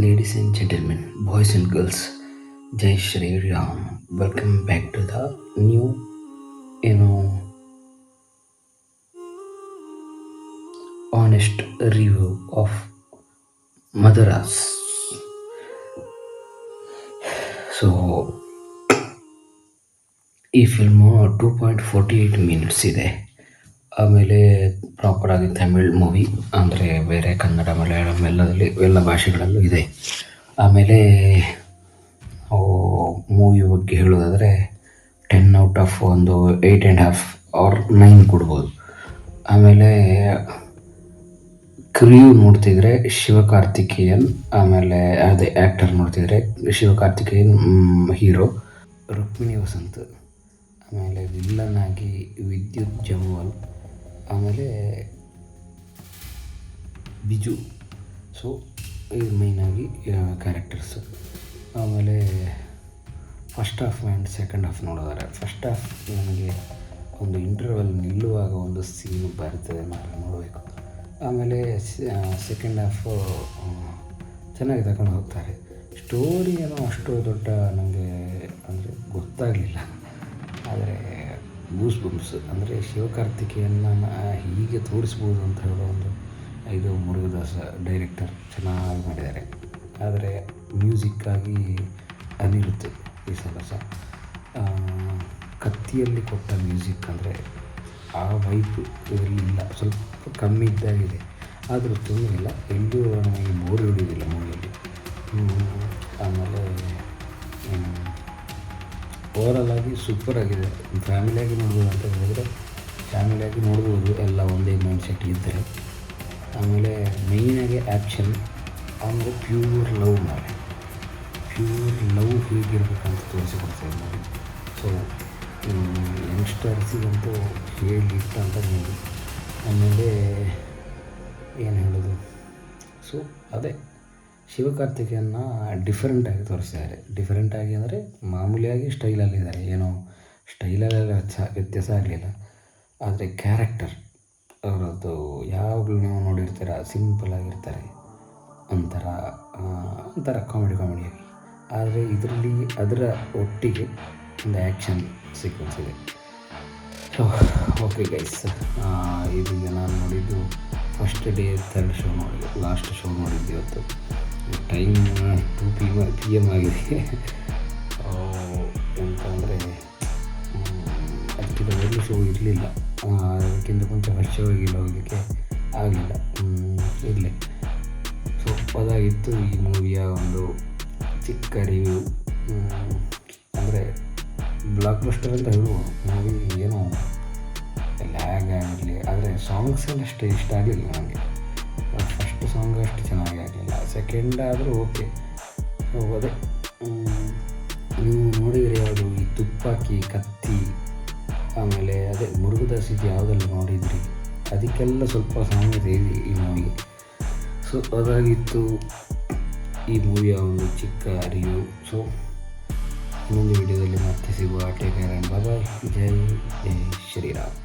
Ladies and gentlemen, boys and girls, Jai Shri Ram. Welcome back to the new, you know, honest review of Madaras. So, ಈ film 2.48 minutes ಇದೆ. ಆಮೇಲೆ ಪ್ರಾಪರಾಗಿ Tamil movie ಅಂದರೆ ಬೇರೆ ಕನ್ನಡ ಮಲಯಾಳಂ ಎಲ್ಲ ಭಾಷೆಗಳಲ್ಲೂ ಇದೆ. ಆಮೇಲೆ ಮೂವಿ ಬಗ್ಗೆ ಹೇಳೋದಾದರೆ 10 ಔಟ್ ಆಫ್ ಒಂದು 8.5 ಆರ್ 9 ಕೊಡ್ಬೋದು. ಆಮೇಲೆ ಕ್ರಿಯೂ ನೋಡ್ತಿದ್ರೆ ಶಿವಕಾರ್ತಿಕೇಯನ್, ಆಮೇಲೆ ಅದೇ ಆ್ಯಕ್ಟರ್ ನೋಡ್ತಿದ್ರೆ ಶಿವಕಾರ್ತಿಕೇಯನ್ ಹೀರೋ, ರುಕ್ಮಿಣಿ ವಸಂತ್, ಆಮೇಲೆ ವಿಲ್ಲನ್ ಆಗಿ ವಿದ್ಯುತ್ ಜಮ್ವಾಲ್, ಆಮೇಲೆ ಬಿಜು. ಸೊ ಇದು ಮೈನಾಗಿ ಕ್ಯಾರೆಕ್ಟರ್ಸು. ಆಮೇಲೆ first half and second half ನೋಡೋದಾರೆ, ಫಸ್ಟ್ ಹಾಫ್ ನನಗೆ ಒಂದು ಇಂಟರ್ವಲ್ ನಿಲ್ಲುವಾಗ ಒಂದು ಸೀನು ಬರ್ತದೆ ಮಾತ್ರ, ನೋಡಬೇಕು. ಆಮೇಲೆ ಸೆಕೆಂಡ್ ಹಾಫು ಚೆನ್ನಾಗಿ ತಗೊಂಡು ಹೋಗ್ತಾರೆ. ಸ್ಟೋರಿ ಏನೋ ಅಷ್ಟು ದೊಡ್ಡ ನನಗೆ ಅಂದರೆ ಗೊತ್ತಾಗಲಿಲ್ಲ. ಆದರೆ ಗೂಸ್ ಬಂಪ್ಸ್ ಅಂದರೆ ಶಿವಕಾರ್ತಿಕೇಯನ್ನ ಹೀಗೆ ತೋರಿಸ್ಬೋದು ಅಂತ ಹೇಳೋ ಒಂದು ಇದು ಮುರುಗದಾಸ ಡೈರೆಕ್ಟರ್ ಚೆನ್ನಾಗಿ ಮಾಡಿದ್ದಾರೆ. ಆದರೆ ಮ್ಯೂಸಿಕ್ಕಾಗಿ ಅನಿರುದ್ಧ್ ಈ ಸಲ ಕತ್ತಿಯಲ್ಲಿ ಕೊಟ್ಟ ಮ್ಯೂಸಿಕ್ ಅಂದರೆ ಆ ವೈಪು ಇದರಲ್ಲಿ ಇಲ್ಲ, ಸ್ವಲ್ಪ ಕಮ್ಮಿ ಇದ್ದಾಗಿದೆ. ಆದರೂ ತೊಂದರೆಯಿಲ್ಲ, ಎಲ್ಲೂ ನಮಗೆ ಬೋರ್ ಹಿಡಿಯೋದಿಲ್ಲ ಮೂವಿಯಲ್ಲಿ. ಆಮೇಲೆ ಓವರಾಲ್ ಆಗಿ ಸೂಪರಾಗಿದೆ. ಫ್ಯಾಮಿಲಿಯಾಗಿ ನೋಡ್ಬೋದು ಅಂತ ಹೇಳಿದರೆ ಫ್ಯಾಮಿಲಿಯಾಗಿ ನೋಡ್ಬೋದು, ಎಲ್ಲ ಒಂದೇ ಮೈಂಡ್ ಸೆಟ್ ಇದ್ದರೆ. ಆಮೇಲೆ ಮೇಯ್ನಾಗಿ ಆ್ಯಕ್ಷನ್, ಆಮೇಲೆ ಪ್ಯೂರ್ ಲವ್ ಮೇಲೆ ಪ್ಯೂರ್ ಲವ್ ಹೇಗಿರ್ಬೇಕಂತ ತೋರಿಸಿಕೊಡ್ತಾರೆ ನೋಡಿ. ಸೊ ಯಂಗ್ಸ್ಟರ್ಸಿಗಂತೂ ಹೇಳಿಟ್ಟಂತ ಮೂವಿ. ಆಮೇಲೆ ಏನು ಹೇಳೋದು, ಸೊ ಅದೇ ಶಿವಕಾರ್ತಿಕೇಯನ್ನ ಡಿಫ್ರೆಂಟಾಗಿ ತೋರಿಸಿದ್ದಾರೆ. ಡಿಫ್ರೆಂಟಾಗಿ ಅಂದರೆ ಮಾಮೂಲಿಯಾಗಿ ಸ್ಟೈಲಲ್ಲಿದ್ದಾರೆ, ಏನೋ ಸ್ಟೈಲಲ್ಲೆಲ್ಲ ವ್ಯತ್ಯಾಸ ಆಗಲಿಲ್ಲ. ಆದರೆ ಕ್ಯಾರೆಕ್ಟರ್ ಅವರದ್ದು ಯಾವಾಗಲೂ ನೀವು ನೋಡಿರ್ತೀರ, ಸಿಂಪಲಾಗಿರ್ತಾರೆ, ಒಂಥರ ಕಾಮಿಡಿಯಾಗಿ. ಆದರೆ ಇದರಲ್ಲಿ ಅದರ ಒಟ್ಟಿಗೆ ಒಂದು ಆ್ಯಕ್ಷನ್ ಸೀಕ್ವೆನ್ಸ್ ಇದೆ. ಸೊ ಓಕೆ ಗೈಸ್, ಇದೀಗ ನಾನು ನೋಡಿದ್ದು ಫಸ್ಟ್ ಡೇ 3rd ಶೋ ನೋಡಿದ್ದು, ಲಾಸ್ಟ್ ಶೋ ನೋಡಿದ್ದು ಇವತ್ತು. ಟೈಮ್ 2 PM ಆಗಿದೆ. ಎಂತಂದರೆ ಅದಕ್ಕಿಂತ ಮೊದಲು ಶೋ ಇರಲಿಲ್ಲ, ಅದಕ್ಕಿಂತ ಮುಂಚೆ ಫಸ್ಟ್ ಶೋಗಿಲ್ಲ ಹೋಗಲಿಕ್ಕೆ ಆಗಲಿಲ್ಲ, ಇರಲಿ. ಸೊ ಅದಾಗಿತ್ತು ಈ ಮೂವಿಯ ಒಂದು ಚಿಕ್ಕ ರಿವ್ಯೂ. ಅಂದರೆ ಬ್ಲಾಕ್ ಬಸ್ಟರ್ ಅಂತ ಹೇಳ್ಬೋದು ಮೂವಿ, ಏನೋ ಲ್ಯಾಗ್ ಆಗಿರಲಿ. ಆದರೆ ಸಾಂಗ್ಸ್ ಎಲ್ಲ ಅಷ್ಟೇ ಇಷ್ಟ ಆಗಲಿಲ್ಲ ನನಗೆ. ಫಸ್ಟ್ ಸಾಂಗ್ ಅಷ್ಟು ಚೆನ್ನಾಗಿ ಆಗಲಿಲ್ಲ, ಸೆಕೆಂಡ್ ಆದರೂ ಓಕೆ. ಸೊ ಅದೇ ನೀವು ನೋಡಿದರೆ ಯಾವುದು ಈ ತುಪ್ಪಾಕಿ, ಕತ್ತಿ, ಆಮೇಲೆ ಅದೇ ಮುರುಗದಾಸ್ ಇದು ಯಾವುದೆಲ್ಲ ನೋಡಿದ್ರಿ, ಅದಕ್ಕೆಲ್ಲ ಸ್ವಲ್ಪ ಸಾಂಗ್ಸ್ ಇದೆ ಈ ಮೂವಿಗೆ. ಸೊ ಅದಾಗಿತ್ತು ಈ ಮೂವಿಯ ಒಂದು ಚಿಕ್ಕ ರಿವ್ಯೂ. ಸೊ ಇನ್ನೊಂದು ವಿಡಿಯೋದಲ್ಲಿ ಮತ್ತೆ ಸಿಗುವ. Take care and bye. ಜೈ ಶ್ರೀರಾಮ್.